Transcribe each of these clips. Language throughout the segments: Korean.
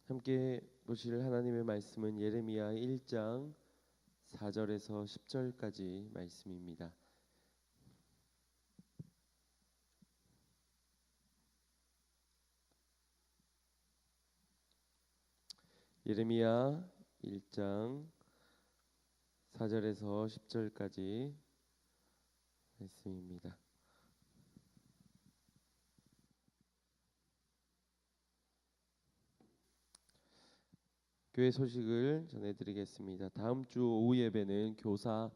함께 보실 하나님의 말씀은 예레미야 1장 4절에서 10절까지 말씀입니다. 예레미야 1장 4절에서 10절까지 말씀입니다. 교회 소식을 전해드리겠습니다. 다음 주 오후 예배는 교사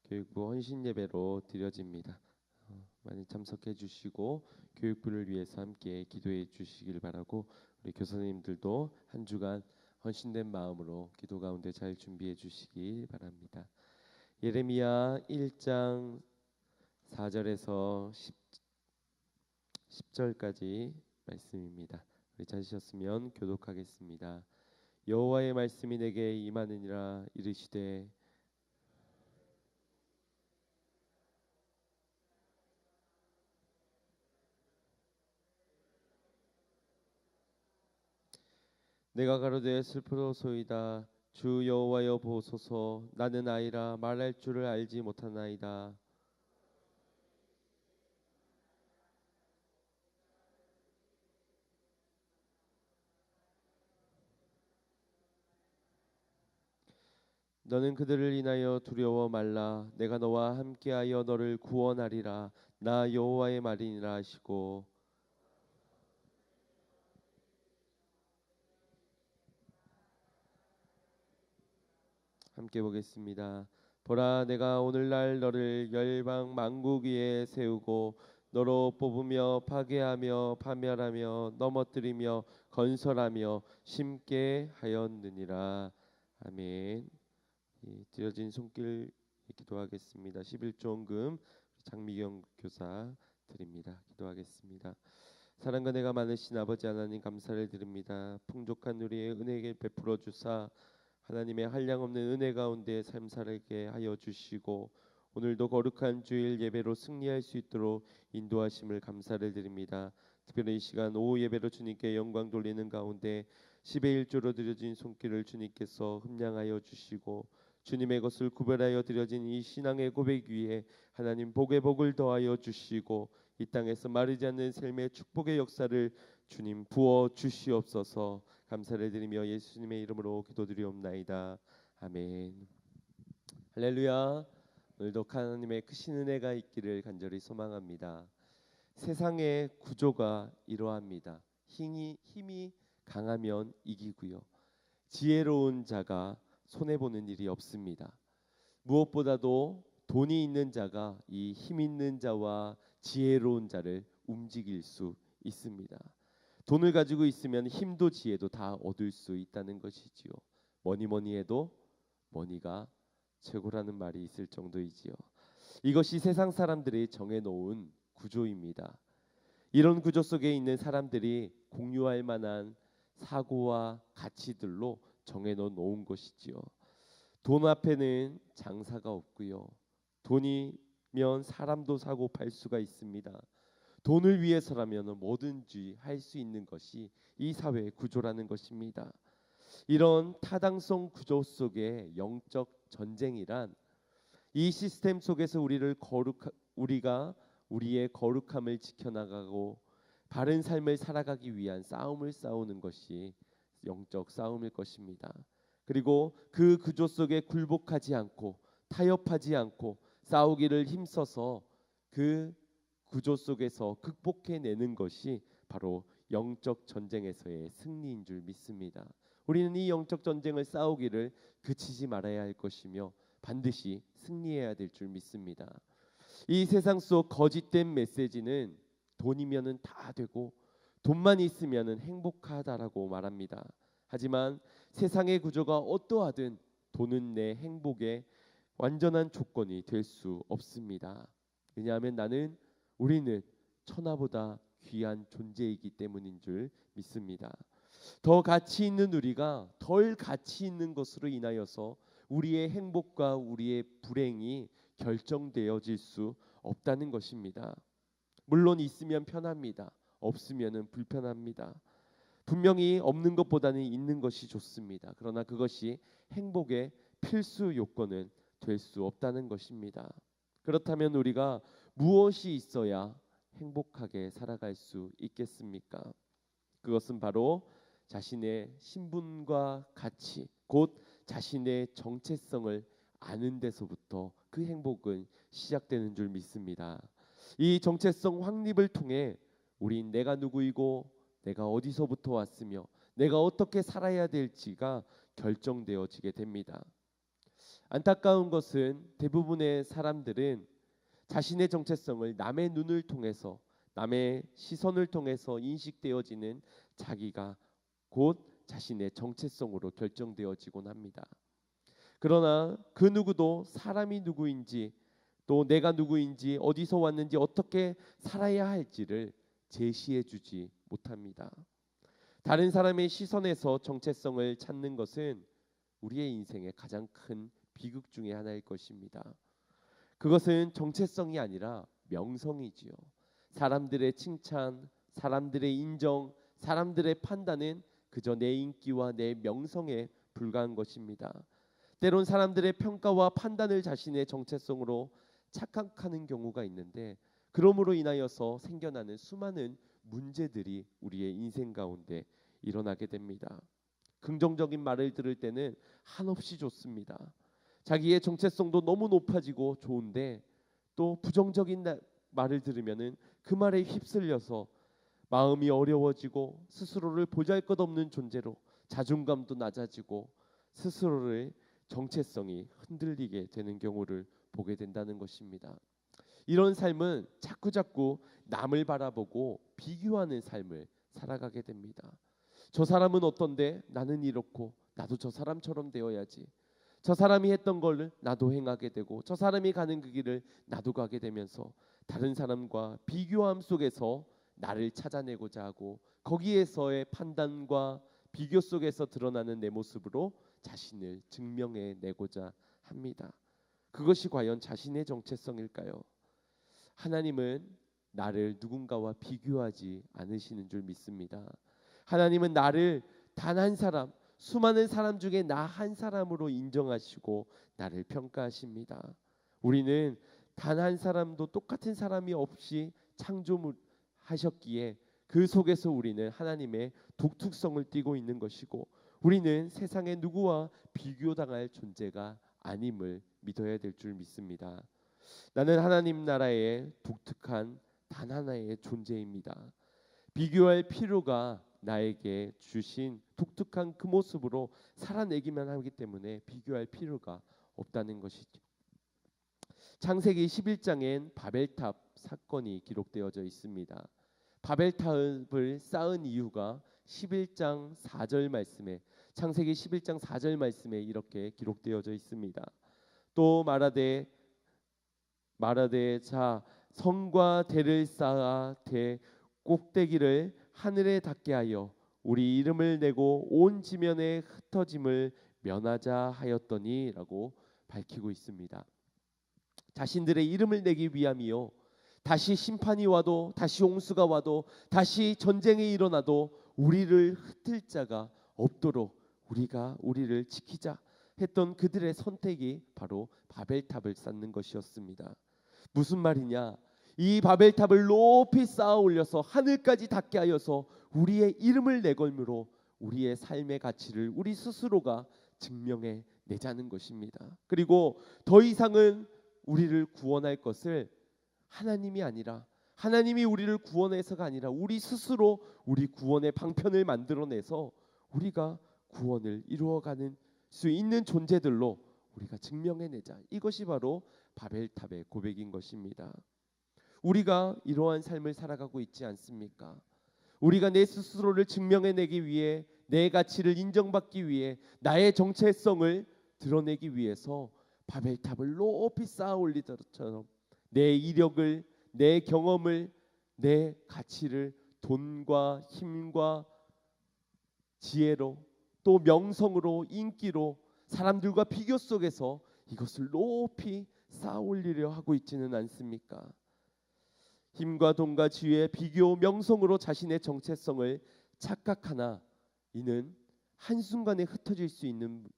교육부 헌신 예배로 드려집니다. 많이 참석해 주시고 교육부를 위해서 함께 기도해 주시길 바라고, 우리 교사님들도 한 주간 헌신된 마음으로 기도 가운데 잘 준비해 주시기 바랍니다. 예레미야 1장 4절에서 10절까지 말씀입니다. 우리 찾으셨으면 교독하겠습니다. 여호와의 말씀이 내게 임하느니라. 이르시되 내가 가로되 슬프도소이다. 주 여호와여 보소서. 나는 아이라 말할 줄을 알지 못하나이다. 너는 그들을 인하여 두려워 말라. 내가 너와 함께하여 너를 구원하리라. 나 여호와의 말이니라 하시고, 함께 보겠습니다. 보라, 내가 오늘날 너를 열방 만국 위에 세우고 너로 뽑으며 파괴하며 파멸하며 넘어뜨리며 건설하며 심게 하였느니라. 아멘. 드려진 손길 기도하겠습니다. 11조원금 장미경 교사 드립니다. 기도하겠습니다. 사랑과 은혜가 많으신 아버지 하나님, 감사를 드립니다. 풍족한 우리의 은혜를 베풀어 주사 하나님의 한량없는 은혜 가운데 삶 살게 하여 주시고, 오늘도 거룩한 주일 예배로 승리할 수 있도록 인도하심을 감사를 드립니다. 특별히 이 시간 오후 예배로 주님께 영광 돌리는 가운데 10의 1조로 드려진 손길을 주님께서 흠량하여 주시고, 주님의 것을 구별하여 드려진 이 신앙의 고백 위에 하나님 복의 복을 더하여 주시고, 이 땅에서 마르지 않는 삶의 축복의 역사를 주님 부어 주시옵소서. 감사를 드리며 예수님의 이름으로 기도드리옵나이다. 아멘. 할렐루야. 오늘도 하나님의 크신 은혜가 있기를 간절히 소망합니다. 세상의 구조가 이러합니다. 힘이 강하면 이기고요, 지혜로운 자가 손해보는 일이 없습니다. 무엇보다도 돈이 있는 자가 이 힘 있는 자와 지혜로운 자를 움직일 수 있습니다. 돈을 가지고 있으면 힘도 지혜도 다 얻을 수 있다는 것이지요. 뭐니 해도 머니가 최고라는 말이 있을 정도이지요. 이것이 세상 사람들이 정해놓은 구조입니다. 이런 구조 속에 있는 사람들이 공유할 만한 사고와 가치들로 정해놓은 것이지요. 돈 앞에는 장사가 없고요, 돈이면 사람도 사고 팔 수가 있습니다. 돈을 위해서라면 뭐든지 할 수 있는 것이 이 사회의 구조라는 것입니다. 이런 타당성 구조 속에 영적 전쟁이란, 이 시스템 속에서 우리가 우리의 거룩함을 지켜나가고 바른 삶을 살아가기 위한 싸움을 싸우는 것이 영적 싸움일 것입니다. 그리고 그 구조 속에 굴복하지 않고 타협하지 않고 싸우기를 힘써서 그 구조 속에서 극복해내는 것이 바로 영적 전쟁에서의 승리인 줄 믿습니다. 우리는 이 영적 전쟁을 싸우기를 그치지 말아야 할 것이며 반드시 승리해야 될 줄 믿습니다. 이 세상 속 거짓된 메시지는 돈이면은 다 되고 돈만 있으면은 행복하다라고 말합니다. 하지만 세상의 구조가 어떠하든 돈은 내 행복의 완전한 조건이 될 수 없습니다. 왜냐하면 우리는 천하보다 귀한 존재이기 때문인 줄 믿습니다. 더 가치 있는 우리가 덜 가치 있는 것으로 인하여서 우리의 행복과 우리의 불행이 결정되어질 수 없다는 것입니다. 물론 있으면 편합니다. 없으면은 불편합니다. 분명히 없는 것보다는 있는 것이 좋습니다. 그러나 그것이 행복의 필수 요건은 될 수 없다는 것입니다. 그렇다면 우리가 무엇이 있어야 행복하게 살아갈 수 있겠습니까? 그것은 바로 자신의 신분과 가치, 곧 자신의 정체성을 아는 데서부터 그 행복은 시작되는 줄 믿습니다. 이 정체성 확립을 통해 우린 내가 누구이고 내가 어디서부터 왔으며 내가 어떻게 살아야 될지가 결정되어지게 됩니다. 안타까운 것은 대부분의 사람들은 자신의 정체성을 남의 눈을 통해서, 남의 시선을 통해서 인식되어지는 자기가 곧 자신의 정체성으로 결정되어지곤 합니다. 그러나 그 누구도 사람이 누구인지, 또 내가 누구인지, 어디서 왔는지, 어떻게 살아야 할지를 제시해 주지 못합니다. 다른 사람의 시선에서 정체성을 찾는 것은 우리의 인생의 가장 큰 비극 중에 하나일 것입니다. 그것은 정체성이 아니라 명성이지요. 사람들의 칭찬, 사람들의 인정, 사람들의 판단은 그저 내 인기와 내 명성에 불과한 것입니다. 때론 사람들의 평가와 판단을 자신의 정체성으로 착각하는 경우가 있는데, 그러므로 인하여서 생겨나는 수많은 문제들이 우리의 인생 가운데 일어나게 됩니다. 긍정적인 말을 들을 때는 한없이 좋습니다. 자기의 정체성도 너무 높아지고 좋은데, 또 부정적인 말을 들으면은 그 말에 휩쓸려서 마음이 어려워지고 스스로를 보잘것없는 존재로, 자존감도 낮아지고 스스로의 정체성이 흔들리게 되는 경우를 보게 된다는 것입니다. 이런 삶은 자꾸자꾸 남을 바라보고 비교하는 삶을 살아가게 됩니다. 저 사람은 어떤데 나는 이렇고, 나도 저 사람처럼 되어야지. 저 사람이 했던 걸 나도 행하게 되고, 저 사람이 가는 그 길을 나도 가게 되면서 다른 사람과 비교함 속에서 나를 찾아내고자 하고, 거기에서의 판단과 비교 속에서 드러나는 내 모습으로 자신을 증명해 내고자 합니다. 그것이 과연 자신의 정체성일까요? 하나님은 나를 누군가와 비교하지 않으시는 줄 믿습니다. 하나님은 나를 단 한 사람, 수많은 사람 중에 나 한 사람으로 인정하시고 나를 평가하십니다. 우리는 단 한 사람도 똑같은 사람이 없이 창조하셨기에 그 속에서 우리는 하나님의 독특성을 띠고 있는 것이고, 우리는 세상의 누구와 비교당할 존재가 아님을 믿어야 될 줄 믿습니다. 나는 하나님 나라의 독특한 단 하나의 존재입니다. 비교할 필요가 나에게 주신 독특한 그 모습으로 살아내기만 하기 때문에 비교할 필요가 없다는 것이죠. 창세기 11장엔 바벨탑 사건이 기록되어져 있습니다. 바벨탑을 쌓은 이유가 11장 4절 말씀에, 창세기 11장 4절 말씀에 이렇게 기록되어져 있습니다. 또 말하되 자 성과 대를 쌓아 대 꼭대기를 하늘에 닿게 하여 우리 이름을 내고 온 지면에 흩어짐을 면하자 하였더니라고 밝히고 있습니다. 자신들의 이름을 내기 위함이요, 다시 심판이 와도, 다시 홍수가 와도, 다시 전쟁이 일어나도 우리를 흩을 자가 없도록 우리를 지키자 했던 그들의 선택이 바로 바벨탑을 쌓는 것이었습니다. 무슨 말이냐? 이 바벨탑을 높이 쌓아 올려서 하늘까지 닿게 하여서 우리의 이름을 내걸므로 우리의 삶의 가치를 우리 스스로가 증명해 내자는 것입니다. 그리고 더 이상은 우리를 구원할 것을 하나님이 아니라, 하나님이 우리를 구원해서가 아니라 우리 스스로 우리 구원의 방편을 만들어내서 우리가 구원을 이루어가는 수 있는 존재들로 우리가 증명해내자. 이것이 바로 바벨탑의 고백인 것입니다. 우리가 이러한 삶을 살아가고 있지 않습니까? 우리가 내 스스로를 증명해내기 위해, 내 가치를 인정받기 위해, 나의 정체성을 드러내기 위해서 바벨탑을 높이 쌓아 올리처럼 내 이력을, 내 경험을, 내 가치를 돈과 힘과 지혜로, 또 명성으로, 인기로, 사람들과 비교 속에서 이것을 높이 쌓아 올리려 하고 있지는 않습니까? 힘과 돈과 지혜의 비교, 명성으로 자신의 정체성을 착각하나 이는 한순간에 흩어질 수 있는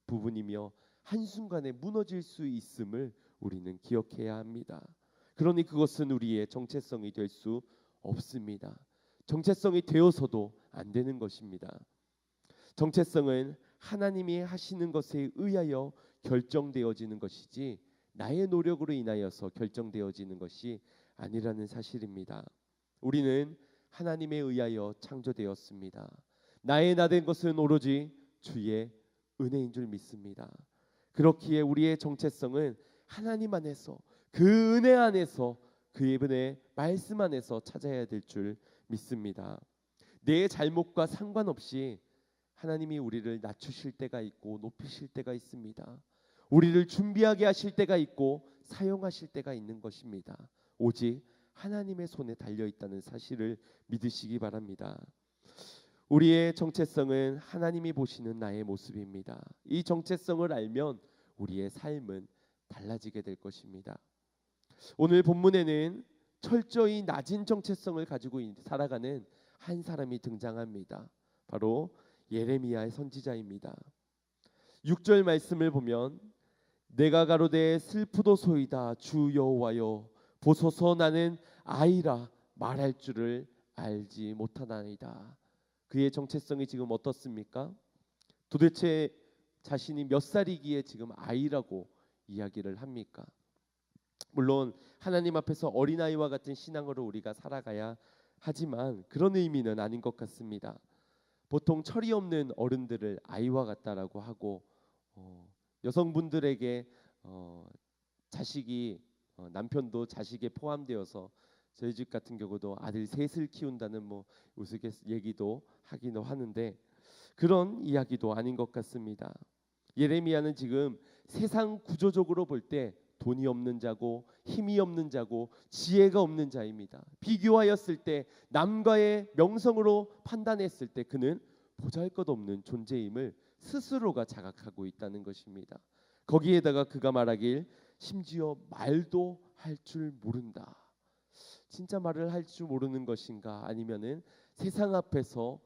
부분이며 한순간에 무너질 수 있음을 우리는 기억해야 합니다. 그러니 그것은 우리의 정체성이 될 수 없습니다. 정체성이 되어서도 안 되는 것입니다. 정체성은 하나님이 하시는 것에 의하여 결정되어지는 것이지 나의 노력으로 인하여서 결정되어지는 것이 아니라는 사실입니다. 우리는 하나님에 의하여 창조되었습니다. 나의 나된 것은 오로지 주의 은혜인 줄 믿습니다. 그렇기에 우리의 정체성은 하나님 안에서, 그 은혜 안에서, 그의 은혜 말씀 안에서 찾아야 될 줄 믿습니다. 내 잘못과 상관없이 하나님이 우리를 낮추실 때가 있고 높이실 때가 있습니다. 우리를 준비하게 하실 때가 있고 사용하실 때가 있는 것입니다. 오직 하나님의 손에 달려 있다는 사실을 믿으시기 바랍니다. 우리의 정체성은 하나님이 보시는 나의 모습입니다. 이 정체성을 알면 우리의 삶은 달라지게 될 것입니다. 오늘 본문에는 철저히 낮은 정체성을 가지고 살아가는 한 사람이 등장합니다. 바로 예레미야의 선지자입니다. 6절 말씀을 보면 내가 가로되 슬프도소이다 주 여호와여 보소서 나는 아이라 말할 줄을 알지 못하나이다. 그의 정체성이 지금 어떻습니까? 도대체 자신이 몇 살이기에 지금 아이라고 이야기를 합니까? 물론 하나님 앞에서 어린아이와 같은 신앙으로 우리가 살아가야 하지만 그런 의미는 아닌 것 같습니다. 보통 철이 없는 어른들을 아이와 같다라고 하고 여성분들에게 자식이 남편도 자식에 포함되어서 저희 집 같은 경우도 아들 셋을 키운다는 우스갯 얘기도 하기도 하는데 그런 이야기도 아닌 것 같습니다. 예레미야는 지금 세상 구조적으로 볼 때 돈이 없는 자고 힘이 없는 자고 지혜가 없는 자입니다. 비교하였을 때 남과의 명성으로 판단했을 때 그는 보잘것없는 존재임을 스스로가 자각하고 있다는 것입니다. 거기에다가 그가 말하길 심지어 말도 할 줄 모른다. 진짜 말을 할 줄 모르는 것인가 아니면은 세상 앞에서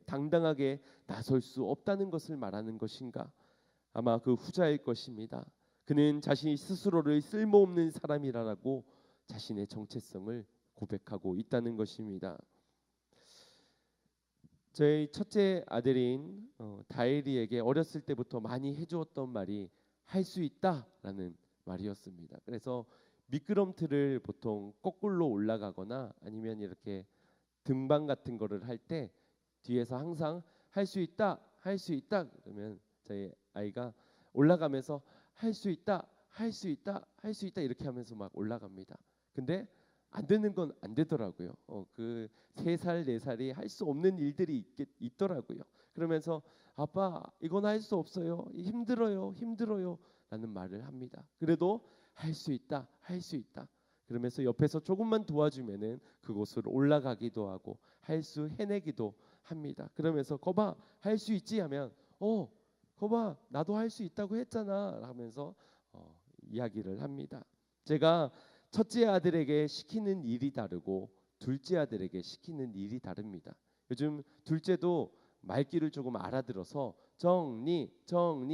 당당하게 나설 수 없다는 것을 말하는 것인가? 아마 그 후자일 것입니다. 그는 자신이 스스로를 쓸모없는 사람이라고 자신의 정체성을 고백하고 있다는 것입니다. 저희 첫째 아들인 다혜리에게 어렸을 때부터 많이 해주었던 말이 할 수 있다라는 말이었습니다. 그래서 미끄럼틀을 보통 거꾸로 올라가거나 아니면 이렇게 등반 같은 거를 할 때 뒤에서 항상 할 수 있다, 할 수 있다 그러면 저희 아이가 올라가면서 할 수 있다, 할 수 있다, 할 수 있다 이렇게 하면서 막 올라갑니다. 근데 안 되는 건 안 되더라고요. 그 3살, 4살이 할 수 없는 일들이 있더라고요. 그러면서 아빠 이건 할 수 없어요. 힘들어요 라는 말을 합니다. 그래도 할 수 있다, 할 수 있다. 그러면서 옆에서 조금만 도와주면은 그곳을 올라가기도 하고 할 수 해내기도 합니다. 그러면서 거봐 할 수 있지 하면 거봐 나도 할 수 있다고 했잖아 하면서 이야기를 합니다. 제가 첫째 아들에게 시키는 일이 다르고 둘째 아들에게 시키는 일이 다릅니다. 요즘 둘째도 말귀를 조금 알아들어서 정리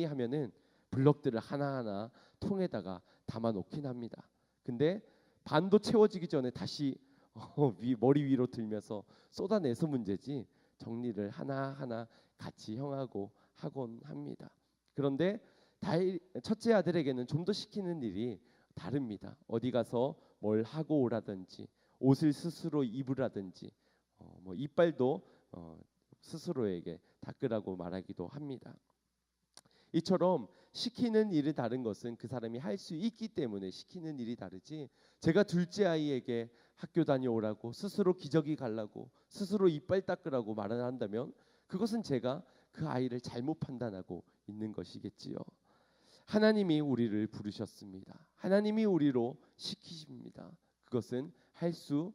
하면은 블럭들을 하나하나 통에다가 담아 놓긴 합니다. 근데 반도 채워지기 전에 다시 머리 위로 들면서 쏟아내서 문제지 정리를 하나하나 같이 형하고 하곤 합니다. 그런데 첫째 아들에게는 좀 더 시키는 일이 다릅니다. 어디 가서 뭘 하고 오라든지 옷을 스스로 입으라든지 이빨도 스스로에게 닦으라고 말하기도 합니다. 이처럼 시키는 일이 다른 것은 그 사람이 할 수 있기 때문에 시키는 일이 다르지 제가 둘째 아이에게 학교 다녀오라고 스스로 기저귀 갈라고 스스로 이빨 닦으라고 말을 한다면 그것은 제가 그 아이를 잘못 판단하고 있는 것이겠지요. 하나님이 우리를 부르셨습니다. 하나님이 우리로 시키십니다. 그것은 할 수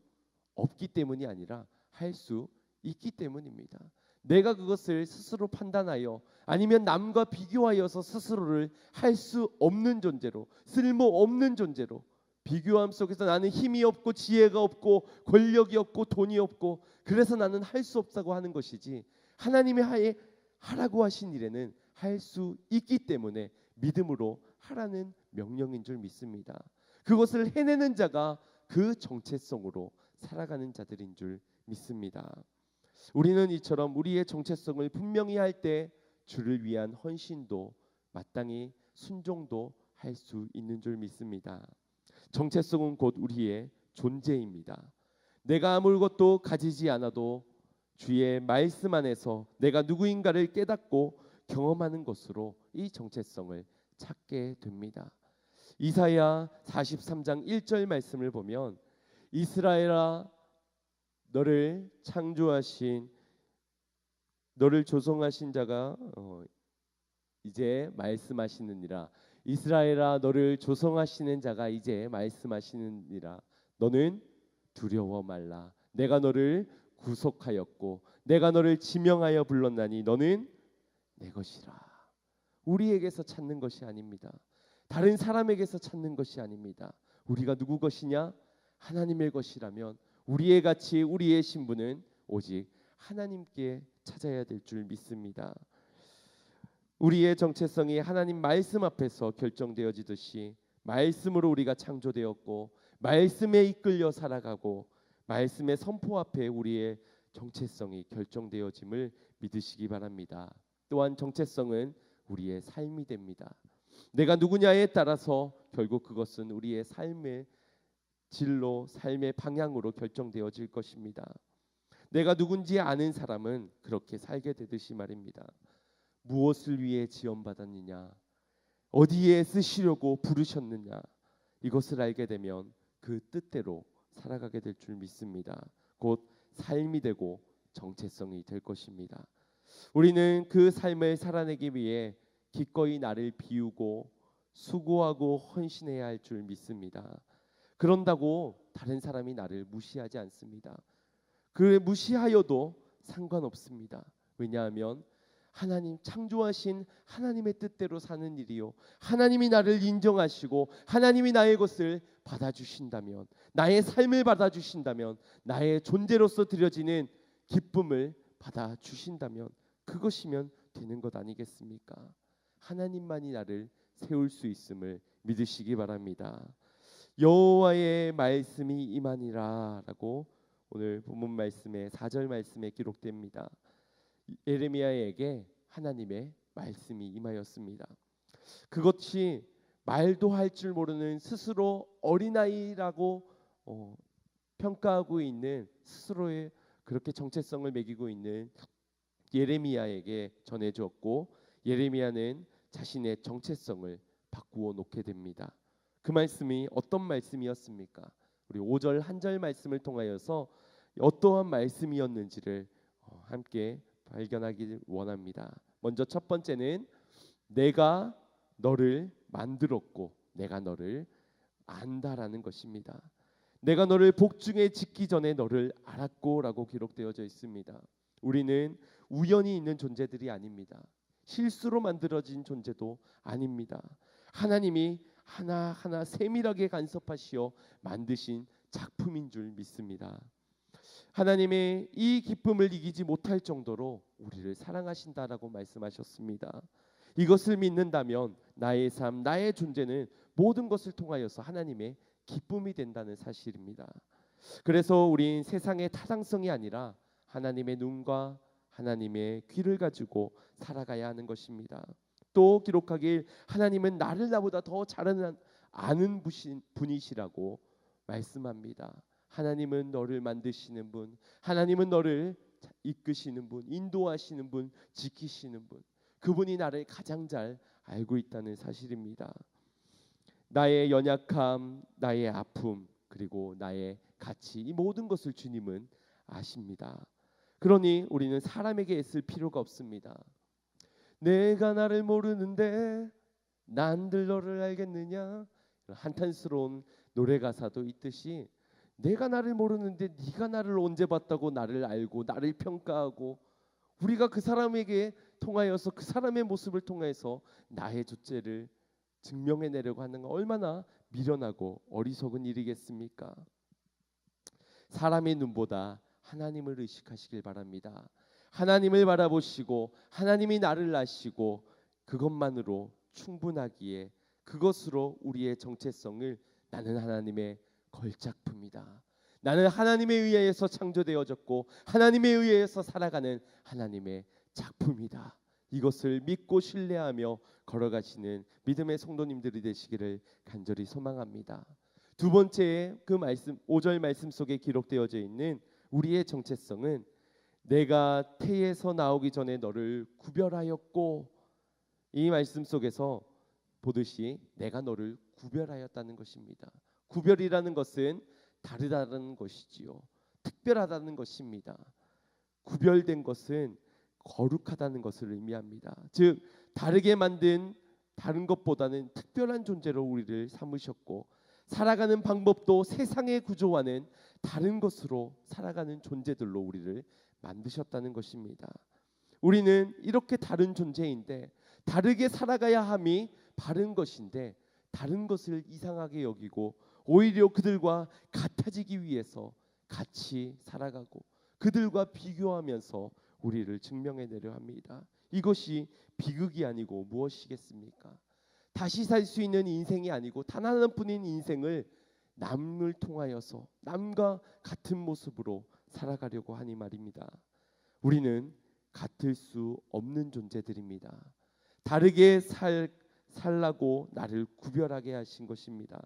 없기 때문이 아니라 할 수 있기 때문입니다. 내가 그것을 스스로 판단하여 아니면 남과 비교하여서 스스로를 할 수 없는 존재로 쓸모없는 존재로 비교함 속에서 나는 힘이 없고 지혜가 없고 권력이 없고 돈이 없고 그래서 나는 할 수 없다고 하는 것이지, 하나님이 하라고 하신 일에는 할 수 있기 때문에 믿음으로 하라는 명령인 줄 믿습니다. 그것을 해내는 자가 그 정체성으로 살아가는 자들인 줄 믿습니다. 우리는 이처럼 우리의 정체성을 분명히 할 때 주를 위한 헌신도 마땅히 순종도 할 수 있는 줄 믿습니다. 정체성은 곧 우리의 존재입니다. 내가 아무것도 가지지 않아도 주의 말씀 안에서 내가 누구인가를 깨닫고 경험하는 것으로 이 정체성을 찾게 됩니다. 이사야 43장 1절 말씀을 보면 이스라엘아 너를 창조하신 너를 조성하신 자가 이제 말씀하시느니라. 이스라엘아 너를 조성하시는 자가 이제 말씀하시느니라. 너는 두려워 말라. 내가 너를 구속하였고 내가 너를 지명하여 불렀나니 너는 내 것이라. 우리에게서 찾는 것이 아닙니다. 다른 사람에게서 찾는 것이 아닙니다. 우리가 누구 것이냐? 하나님의 것이라면 우리의 가치, 우리의 신분은 오직 하나님께 찾아야 될 줄 믿습니다. 우리의 정체성이 하나님 말씀 앞에서 결정되어지듯이 말씀으로 우리가 창조되었고 말씀에 이끌려 살아가고 말씀의 선포 앞에 우리의 정체성이 결정되어짐을 믿으시기 바랍니다. 또한 정체성은 우리의 삶이 됩니다. 내가 누구냐에 따라서 결국 그것은 우리의 삶의 진로, 삶의 방향으로 결정되어질 것입니다. 내가 누군지 아는 사람은 그렇게 살게 되듯이 말입니다. 무엇을 위해 지원받았느냐, 어디에 쓰시려고 부르셨느냐, 이것을 알게 되면 그 뜻대로 살아가게 될 줄 믿습니다. 곧 삶이 되고 정체성이 될 것입니다. 우리는 그 삶을 살아내기 위해 기꺼이 나를 비우고 수고하고 헌신해야 할 줄 믿습니다. 그런다고 다른 사람이 나를 무시하지 않습니다. 그 무시하여도 상관없습니다. 왜냐하면 하나님 창조하신 하나님의 뜻대로 사는 일이요, 하나님이 나를 인정하시고 하나님이 나의 것을 받아주신다면, 나의 삶을 받아주신다면, 나의 존재로서 드려지는 기쁨을 받아주신다면 그것이면 되는 것 아니겠습니까? 하나님만이 나를 세울 수 있음을 믿으시기 바랍니다. 여호와의 말씀이 임하니라 라고 오늘 본문 말씀에 4절 말씀에 기록됩니다. 예레미야에게 하나님의 말씀이 임하였습니다. 그것이 말도 할 줄 모르는 스스로 어린아이라고 평가하고 있는, 스스로의 그렇게 정체성을 매기고 있는 예레미야에게 전해주었고, 예레미야는 자신의 정체성을 바꾸어 놓게 됩니다. 그 말씀이 어떤 말씀이었습니까? 우리 5절 한 절 말씀을 통하여서 어떠한 말씀이었는지를 함께 발견하기 원합니다. 먼저 첫 번째는 내가 너를 만들었고 내가 너를 안다라는 것입니다. 내가 너를 복중에 짓기 전에 너를 알았고 라고 기록되어져 있습니다. 우리는 우연히 있는 존재들이 아닙니다. 실수로 만들어진 존재도 아닙니다. 하나님이 하나하나 세밀하게 간섭하시어 만드신 작품인 줄 믿습니다. 하나님의 이 기쁨을 이기지 못할 정도로 우리를 사랑하신다라고 말씀하셨습니다. 이것을 믿는다면 나의 삶, 나의 존재는 모든 것을 통하여서 하나님의 기쁨이 된다는 사실입니다. 그래서 우린 세상의 타당성이 아니라 하나님의 눈과 하나님의 귀를 가지고 살아가야 하는 것입니다. 또 기록하길 하나님은 나를 나보다 더 잘 아는 분이시라고 말씀합니다. 하나님은 너를 만드시는 분, 하나님은 너를 이끄시는 분, 인도하시는 분, 지키시는 분, 그분이 나를 가장 잘 알고 있다는 사실입니다. 나의 연약함, 나의 아픔, 그리고 나의 가치, 이 모든 것을 주님은 아십니다. 그러니 우리는 사람에게 애쓸 필요가 없습니다. 내가 나를 모르는데 난들 너를 알겠느냐, 한탄스러운 노래 가사도 있듯이 내가 나를 모르는데 네가 나를 언제 봤다고 나를 알고 나를 평가하고, 우리가 그 사람에게 통하여서 그 사람의 모습을 통해서 나의 존재를 증명해내려고 하는 건 얼마나 미련하고 어리석은 일이겠습니까? 사람의 눈보다 하나님을 의식하시길 바랍니다. 하나님을 바라보시고 하나님이 나를 아시고 그것만으로 충분하기에 그것으로 우리의 정체성을 나는 하나님의 걸작품이다. 나는 하나님에 의해서 창조되어졌고 하나님에 의해서 살아가는 하나님의 작품이다. 이것을 믿고 신뢰하며 걸어가시는 믿음의 성도님들이 되시기를 간절히 소망합니다. 두 번째 그 말씀 5절 말씀 속에 기록되어져 있는 우리의 정체성은 내가 태에서 나오기 전에 너를 구별하였고, 이 말씀 속에서 보듯이 내가 너를 구별하였다는 것입니다. 구별이라는 것은 다르다는 것이지요. 특별하다는 것입니다. 구별된 것은 거룩하다는 것을 의미합니다. 즉 다르게 만든 다른 것보다는 특별한 존재로 우리를 삼으셨고 살아가는 방법도 세상의 구조와는 다른 것으로 살아가는 존재들로 우리를 만드셨다는 것입니다. 우리는 이렇게 다른 존재인데 다르게 살아가야 함이 바른 것인데 다른 것을 이상하게 여기고 오히려 그들과 같아지기 위해서 같이 살아가고 그들과 비교하면서 우리를 증명해내려 합니다. 이것이 비극이 아니고 무엇이겠습니까? 다시 살 수 있는 인생이 아니고 단 하나뿐인 인생을 남을 통하여서 남과 같은 모습으로 살아가려고 하니 말입니다. 우리는 같을 수 없는 존재들입니다. 다르게 살라고 나를 구별하게 하신 것입니다.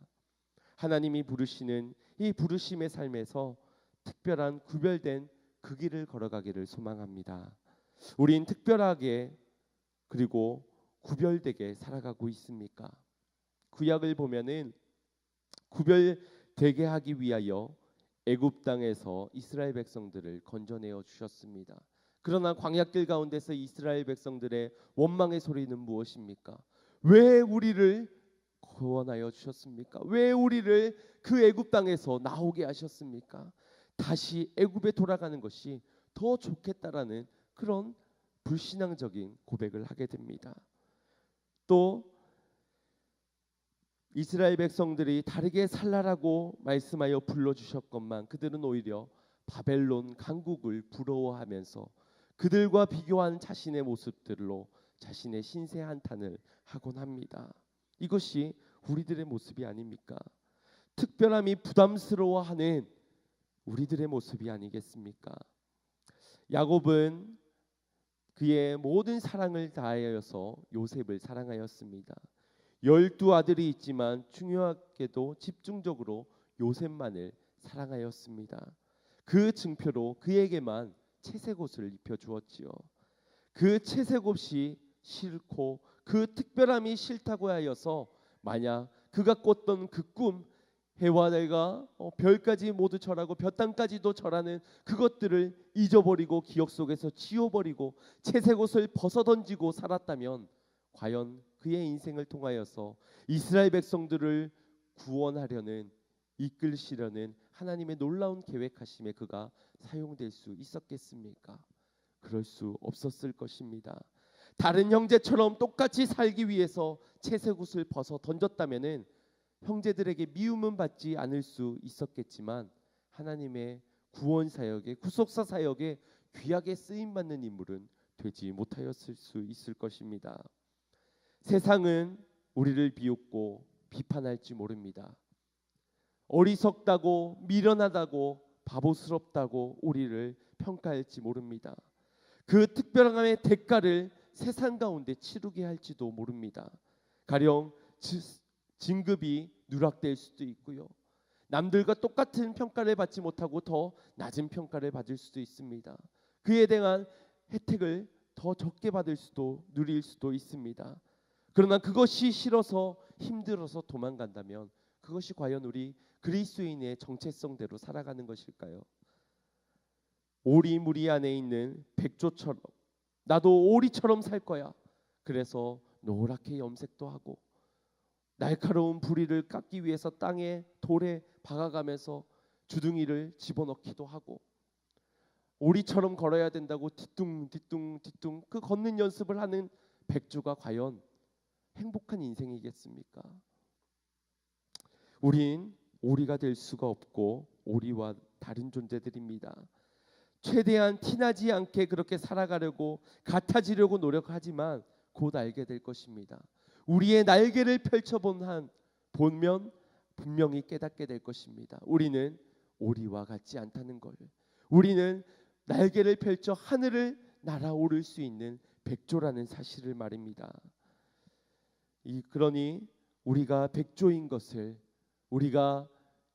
하나님이 부르시는 이 부르심의 삶에서 특별한 구별된 그 길을 걸어가기를 소망합니다. 우린 특별하게 그리고 구별되게 살아가고 있습니까? 구약을 보면은 구별되게 하기 위하여 애굽 땅에서 이스라엘 백성들을 건져내어 주셨습니다. 그러나 광야길 가운데서 이스라엘 백성들의 원망의 소리는 무엇입니까? 왜 우리를 구원하여 주셨습니까? 왜 우리를 그 애굽 땅에서 나오게 하셨습니까? 다시 애굽에 돌아가는 것이 더 좋겠다라는 그런 불신앙적인 고백을 하게 됩니다. 또 이스라엘 백성들이 다르게 살라라고 말씀하여 불러주셨건만 그들은 오히려 바벨론 강국을 부러워하면서 그들과 비교한 자신의 모습들로 자신의 신세 한탄을 하곤 합니다. 이것이 우리들의 모습이 아닙니까? 특별함이 부담스러워하는 우리들의 모습이 아니겠습니까? 야곱은 그의 모든 사랑을 다하여서 요셉을 사랑하였습니다. 12아들이 있지만 중요하게도 집중적으로 요셉만을 사랑하였습니다. 그 증표로 그에게만 채색옷을 입혀주었지요. 그 채색옷이 싫고 그 특별함이 싫다고 하여서 만약 그가 꿨던 그 꿈, 해와 달과 별까지 모두 절하고 볕땅까지도 절하는 그것들을 잊어버리고 기억 속에서 지워버리고 채색옷을 벗어던지고 살았다면 과연 그의 인생을 통하여서 이스라엘 백성들을 구원하려는 이끌시려는 하나님의 놀라운 계획하심에 그가 사용될 수 있었겠습니까? 그럴 수 없었을 것입니다. 다른 형제처럼 똑같이 살기 위해서 채색옷을 벗어 던졌다면은 형제들에게 미움은 받지 않을 수 있었겠지만 하나님의 구원 사역에 구속사 사역에 귀하게 쓰임 받는 인물은 되지 못하였을 수 있을 것입니다. 세상은 우리를 비웃고 비판할지 모릅니다. 어리석다고 미련하다고 바보스럽다고 우리를 평가할지 모릅니다. 그 특별함의 대가를 세상 가운데 치르게 할지도 모릅니다. 가령 진급이 누락될 수도 있고요. 남들과 똑같은 평가를 받지 못하고 더 낮은 평가를 받을 수도 있습니다. 그에 대한 혜택을 더 적게 받을 수도 누릴 수도 있습니다. 그러나 그것이 싫어서 힘들어서 도망간다면 그것이 과연 우리 그리스도인의 정체성대로 살아가는 것일까요? 오리무리 안에 있는 백조처럼 나도 오리처럼 살 거야. 그래서 노랗게 염색도 하고 날카로운 부리를 깎기 위해서 땅에 돌에 박아가면서 주둥이를 집어넣기도 하고 오리처럼 걸어야 된다고 뒤뚱 그 걷는 연습을 하는 백조가 과연 행복한 인생이겠습니까? 우린 오리가 될 수가 없고 오리와 다른 존재들입니다. 최대한 티나지 않게 그렇게 살아가려고 같아지려고 노력하지만 곧 알게 될 것입니다. 우리의 날개를 보면 분명히 깨닫게 될 것입니다. 우리는 오리와 같지 않다는 걸. 우리는 날개를 펼쳐 하늘을 날아오를 수 있는 백조라는 사실을 말입니다. 그러니 우리가 백조인 것을, 우리가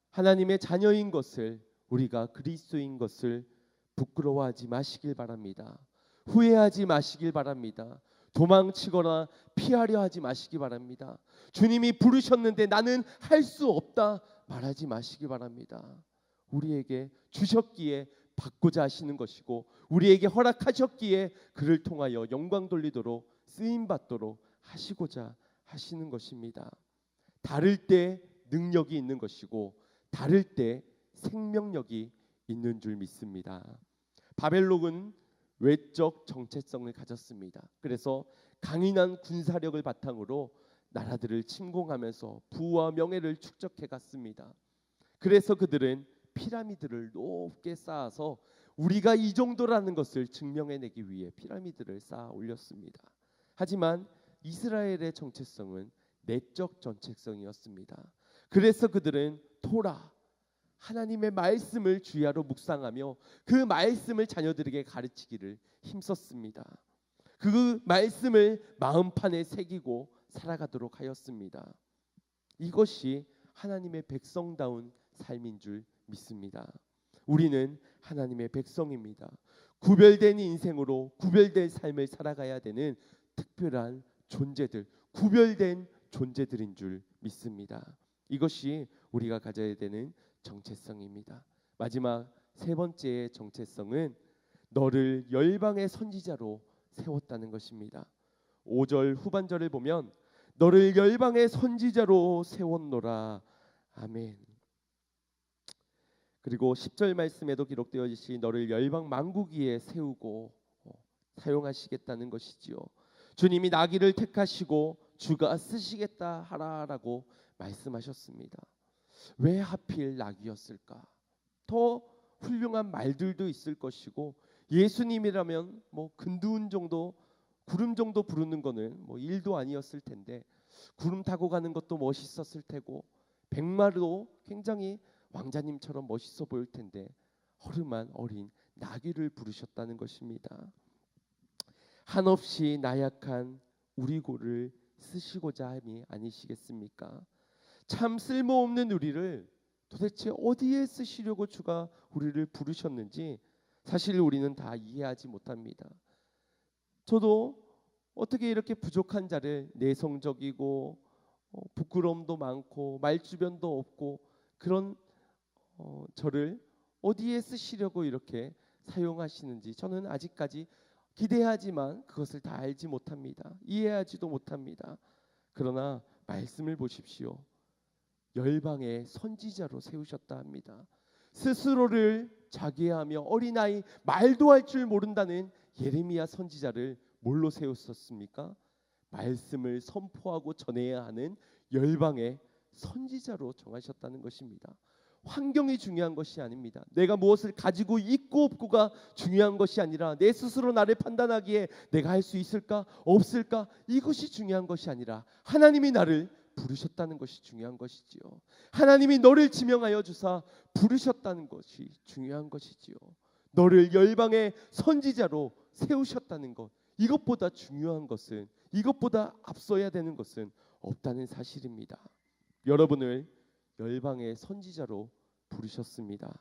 하나님의 자녀인 것을, 우리가 그리스도인 것을 부끄러워하지 마시길 바랍니다. 후회하지 마시길 바랍니다. 도망치거나 피하려 하지 마시기 바랍니다. 주님이 부르셨는데 나는 할 수 없다 말하지 마시기 바랍니다. 우리에게 주셨기에 받고자 하시는 것이고, 우리에게 허락하셨기에 그를 통하여 영광 돌리도록 쓰임 받도록 하시고자 하시는 것입니다. 다를 때 능력이 있는 것이고, 다를 때 생명력이 있는 줄 믿습니다. 바벨론은 외적 정체성을 가졌습니다. 그래서 강인한 군사력을 바탕으로 나라들을 침공하면서 부와 명예를 축적해 갔습니다. 그래서 그들은 피라미드를 높게 쌓아서 우리가 이 정도라는 것을 증명해내기 위해 피라미드를 쌓아 올렸습니다. 하지만 이스라엘의 정체성은 내적 정체성이었습니다. 그래서 그들은 토라, 하나님의 말씀을 주야로 묵상하며 그 말씀을 자녀들에게 가르치기를 힘썼습니다. 그 말씀을 마음판에 새기고 살아가도록 하였습니다. 이것이 하나님의 백성다운 삶인 줄 믿습니다. 우리는 하나님의 백성입니다. 구별된 인생으로 구별된 삶을 살아가야 되는 특별한 존재들, 구별된 존재들인 줄 믿습니다. 이것이 우리가 가져야 되는 정체성입니다. 마지막 세 번째의 정체성은 너를 열방의 선지자로 세웠다는 것입니다. 5절 후반절을 보면 너를 열방의 선지자로 세웠노라. 아멘. 그리고 10절 말씀에도 기록되어 있듯이 너를 열방 만국 위에 세우고 사용하시겠다는 것이지요. 주님이 나귀를 택하시고 주가 쓰시겠다 하라라고 말씀하셨습니다. 왜 하필 나귀였을까? 더 훌륭한 말들도 있을 것이고, 예수님이라면 근두운 정도, 구름 정도 부르는 거는 일도 아니었을 텐데, 구름 타고 가는 것도 멋있었을 테고, 백마도 굉장히 왕자님처럼 멋있어 보일 텐데 허름한 어린 나귀를 부르셨다는 것입니다. 한없이 나약한 우리 고를 쓰시고자 함이 아니시겠습니까? 참 쓸모없는 우리를 도대체 어디에 쓰시려고 주가 우리를 부르셨는지 사실 우리는 다 이해하지 못합니다. 저도 어떻게 이렇게 부족한 자를, 내성적이고 부끄러움도 많고 말주변도 없고 그런 저를 어디에 쓰시려고 이렇게 사용하시는지 저는 아직까지 기대하지만 그것을 다 알지 못합니다. 이해하지도 못합니다. 그러나 말씀을 보십시오. 열방의 선지자로 세우셨다 합니다. 스스로를 자기하며 어린아이, 말도 할 줄 모른다는 예레미야 선지자를 뭘로 세웠었습니까? 말씀을 선포하고 전해야 하는 열방의 선지자로 정하셨다는 것입니다. 환경이 중요한 것이 아닙니다. 내가 무엇을 가지고 있고 없고가 중요한 것이 아니라 내 스스로 나를 판단하기에 내가 할 수 있을까 없을까 이것이 중요한 것이 아니라 하나님이 나를 부르셨다는 것이 중요한 것이지요. 하나님이 너를 지명하여 주사 부르셨다는 것이 중요한 것이지요. 너를 열방의 선지자로 세우셨다는 것, 이것보다 중요한 것은, 이것보다 앞서야 되는 것은 없다는 사실입니다. 여러분을 열방의 선지자로 부르셨습니다.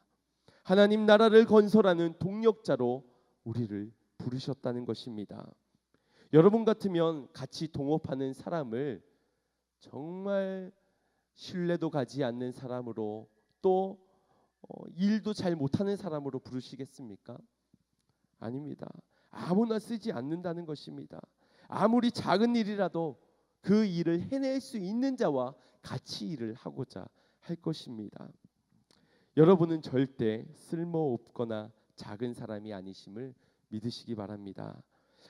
하나님 나라를 건설하는 동력자로 우리를 부르셨다는 것입니다. 여러분 같으면 같이 동업하는 사람을 정말 신뢰도 가지 않는 사람으로, 또 일도 잘 못하는 사람으로 부르시겠습니까? 아닙니다. 아무나 쓰지 않는다는 것입니다. 아무리 작은 일이라도 그 일을 해낼 수 있는 자와 같이 일을 하고자 할 것입니다. 여러분은 절대 쓸모없거나 작은 사람이 아니심을 믿으시기 바랍니다.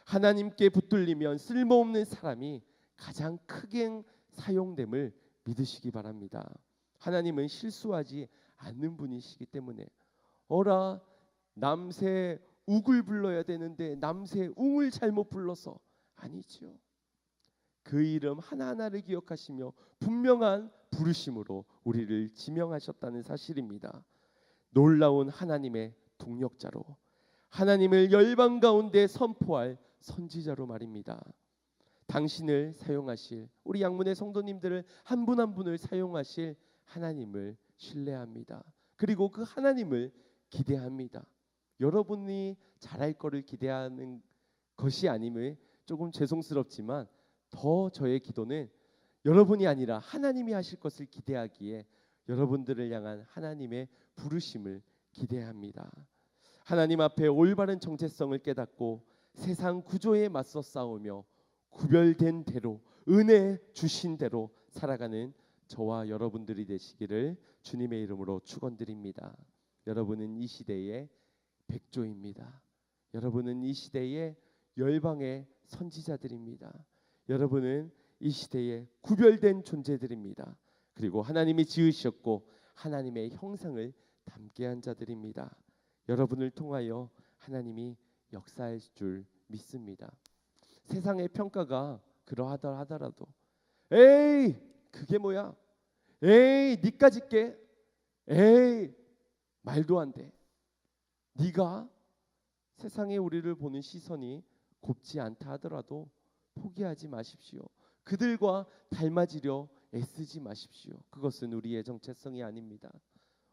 하나님께 붙들리면 쓸모없는 사람이 가장 크게 사용됨을 믿으시기 바랍니다. 하나님은 실수하지 않는 분이시기 때문에 어라 남새 욱을 불러야 되는데 남새 웅을 잘못 불러서 아니지요. 그 이름 하나하나를 기억하시며 분명한 부르심으로 우리를 지명하셨다는 사실입니다. 놀라운 하나님의 동력자로, 하나님을 열방 가운데 선포할 선지자로 말입니다. 당신을 사용하실, 우리 양문의 성도님들을 한 분 한 분을 사용하실 하나님을 신뢰합니다. 그리고 그 하나님을 기대합니다. 여러분이 잘할 거를 기대하는 것이 아님을 조금 죄송스럽지만 더 저의 기도는 여러분이 아니라 하나님이 하실 것을 기대하기에 여러분들을 향한 하나님의 부르심을 기대합니다. 하나님 앞에 올바른 정체성을 깨닫고 세상 구조에 맞서 싸우며 구별된 대로, 은혜 주신 대로 살아가는 저와 여러분들이 되시기를 주님의 이름으로 축원드립니다. 여러분은 이 시대의 백조입니다. 여러분은 이 시대의 열방의 선지자들입니다. 여러분은 이 시대에 구별된 존재들입니다. 그리고 하나님이 지으셨고 하나님의 형상을 담게 한 자들입니다. 여러분을 통하여 하나님이 역사할 줄 믿습니다. 세상의 평가가 그러하다 하더라도 에이 그게 뭐야, 에이 니까짓 게, 에이 말도 안 돼. 네가 세상에 우리를 보는 시선이 곱지 않다 하더라도 포기하지 마십시오. 그들과 닮아지려 애쓰지 마십시오. 그것은 우리의 정체성이 아닙니다.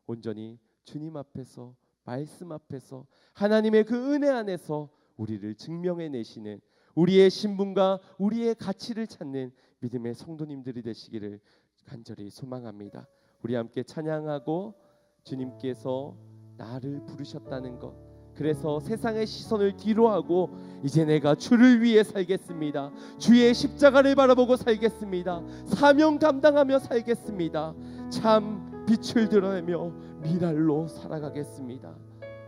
온전히 주님 앞에서, 말씀 앞에서, 하나님의 그 은혜 안에서 우리를 증명해내시는, 우리의 신분과 우리의 가치를 찾는 믿음의 성도님들이 되시기를 간절히 소망합니다. 우리 함께 찬양하고, 주님께서 나를 부르셨다는 것, 그래서 세상의 시선을 뒤로하고 이제 내가 주를 위해 살겠습니다. 주의 십자가를 바라보고 살겠습니다. 사명 감당하며 살겠습니다. 참 빛을 드러내며 미랄로 살아가겠습니다.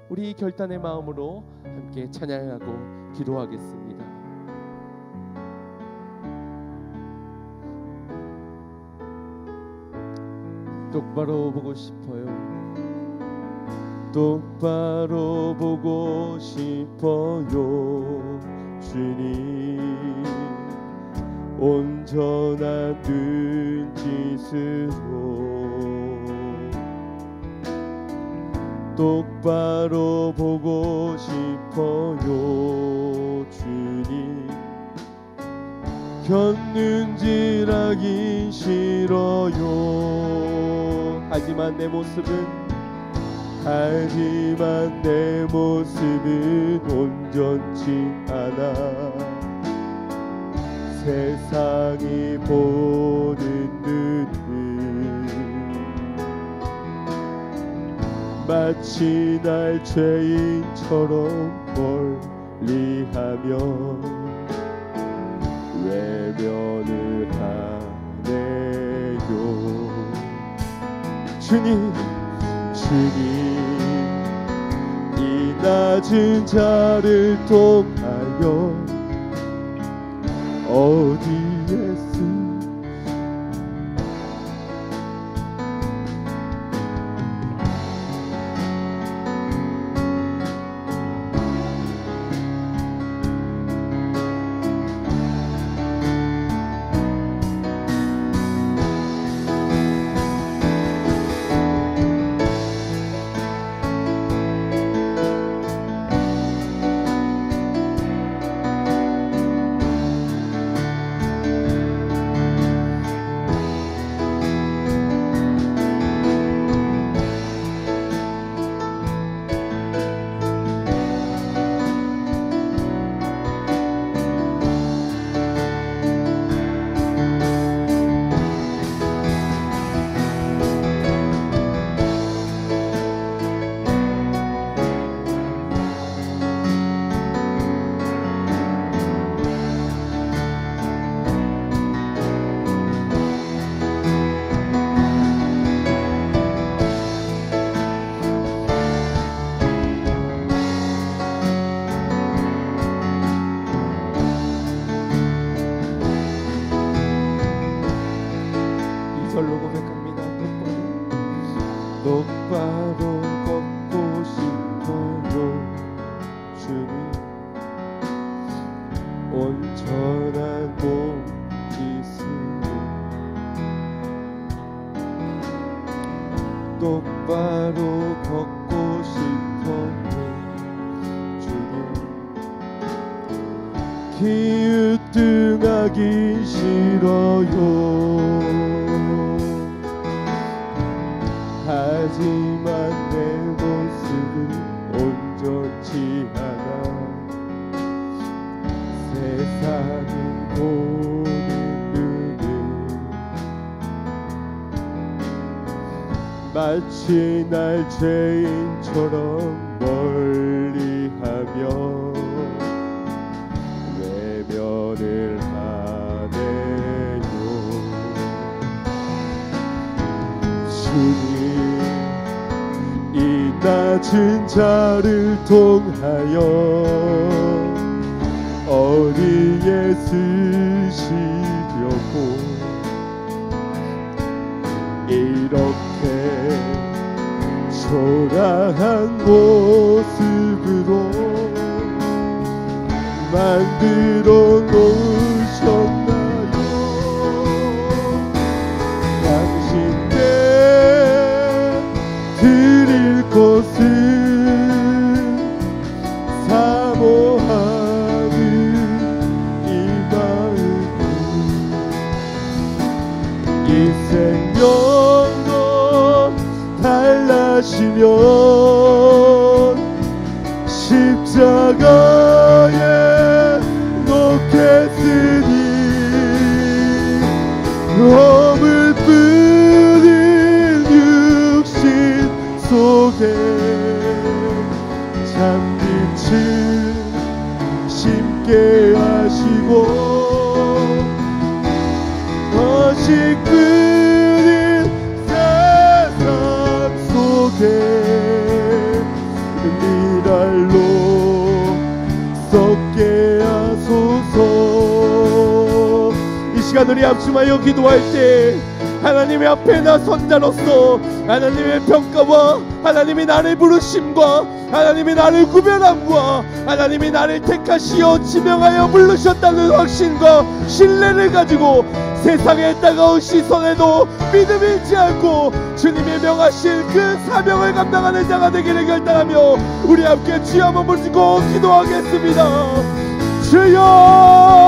우리 결단의 마음으로 함께 찬양하고 기도하겠습니다. 똑바로 보고 싶어요. 똑바로 보고 싶어요. 주님 온전한 눈짓으로 똑바로 보고 싶어요. 주님 견눈질하기 싫어요. 하지만 내 모습은 온전치 않아. 세상이 보는 눈은 마치 날 죄인처럼 멀리하며 외면을 하네요. 주님 이 낮은 자를 통하여 어디에 쓰 이절로 고백합니다. 똑바로 걷고 싶어요. 선한 몸짓으로 똑바로 걷고 싶어요. 주님 기웃등하기 싫어요. 하지만 내 모습은 온전치 않아. 세상이 보는 눈은 마치 날 죄인처럼 멀리하며 외면을 하네요. 주님 이 낮은 자를 통하여 어디에 쓰시려고 이렇게 초라한 모습으로 만들어 놓으셨나요? 당신께 드릴 것은 사모하는 이 마음, 이 생명도 달라시면 십자가에 놓겠으니 허물 뿌린 육신 속에 참빛을 심게 하시고 거식 뿌린 세상 속에 미랄로 썩게 하소서. 이 시간 우리 합심하여 기도할 때 하나님의 앞에 나선 자로서 하나님의 평가와 하나님이 나를 부르심과 하나님이 나를 구별함과 하나님이 나를 택하시어 지명하여 부르셨다는 확신과 신뢰를 가지고 세상의 따가운 시선에도 믿음 잃지 않고 주님이 명하실 그 사명을 감당하는 자가 되기를 결단하며 우리 함께 주여 한번 부르시고 기도하겠습니다. 주여